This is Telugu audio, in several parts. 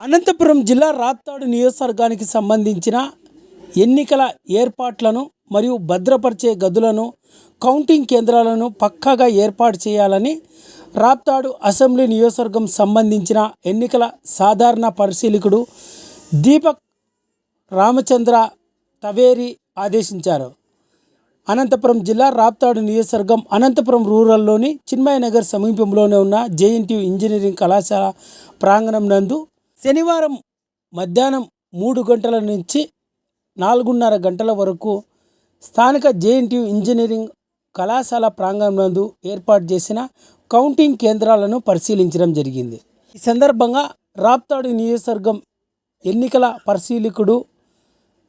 అనంతపురం జిల్లా రాప్తాడు నియోజకవర్గానికి సంబంధించిన ఎన్నికల ఏర్పాట్లను మరియు భద్రపరిచే గదులను కౌంటింగ్ కేంద్రాలను పక్కాగా ఏర్పాటు చేయాలని రాప్తాడు అసెంబ్లీ నియోజకవర్గం సంబంధించిన ఎన్నికల సాధారణ పరిశీలకుడు దీపక్ రామచంద్ర తవేరి ఆదేశించారు. అనంతపురం జిల్లా రాప్తాడు నియోజకవర్గం అనంతపురం రూరల్లోని చిన్మయ నగర్ సమీపంలోనే ఉన్న జేఎన్టీయూ ఇంజనీరింగ్ కళాశాల ప్రాంగణం నందు శనివారం మధ్యాహ్నం 3 గంటల నుంచి 4:30 గంటల వరకు స్థానిక జేఎన్టీయూ ఇంజనీరింగ్ కళాశాల ప్రాంగణం నందు ఏర్పాటు చేసిన కౌంటింగ్ కేంద్రాలను పరిశీలించడం జరిగింది. ఈ సందర్భంగా రాప్తాడు నియోజకవర్గం ఎన్నికల పరిశీలకుడు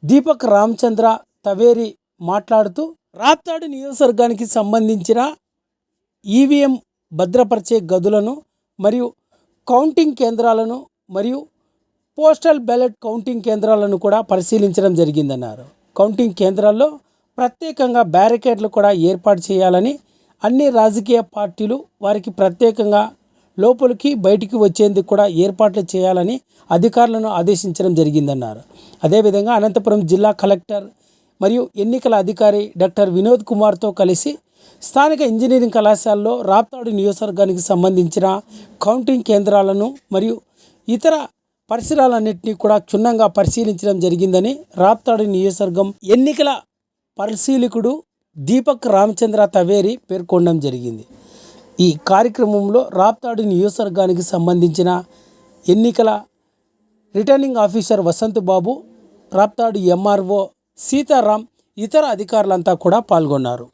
దీపక్ రామచంద్ర తవేరి మాట్లాడుతూ, రాప్తాడు నియోజకవర్గానికి సంబంధించిన ఈవీఎం భద్రపరిచే గదులను మరియు కౌంటింగ్ కేంద్రాలను మరియు పోస్టల్ బ్యాలెట్ కౌంటింగ్ కేంద్రాలను కూడా పరిశీలించడం జరిగిందన్నారు. కౌంటింగ్ కేంద్రాల్లో ప్రత్యేకంగా బ్యారికేడ్లు కూడా ఏర్పాటు చేయాలని, అన్ని రాజకీయ పార్టీలు వారికి ప్రత్యేకంగా లోపలికి బయటికి వచ్చేందుకు కూడా ఏర్పాట్లు చేయాలని అధికారులను ఆదేశించడం జరిగిందన్నారు. అదేవిధంగా అనంతపురం జిల్లా కలెక్టర్ మరియు ఎన్నికల అధికారి డాక్టర్ వినోద్ కుమార్తో కలిసి స్థానిక ఇంజనీరింగ్ కళాశాలలో రాప్తాడు నియోజకవర్గానికి సంబంధించిన కౌంటింగ్ కేంద్రాలను మరియు ఇతర పరిసరాలన్నింటినీ కూడా క్షుణ్ణంగా పరిశీలించడం జరిగిందని రాప్తాడు నియోజకవర్గం ఎన్నికల పరిశీలకుడు దీపక్ రామచంద్ర తవేరి పేర్కొనడం జరిగింది. ఈ కార్యక్రమంలో రాప్తాడు నియోజకవర్గానికి సంబంధించిన ఎన్నికల రిటర్నింగ్ ఆఫీసర్ వసంత్ బాబు, రాప్తాడు ఎంఆర్ఓ సీతారాం, ఇతర అధికారులంతా కూడా పాల్గొన్నారు.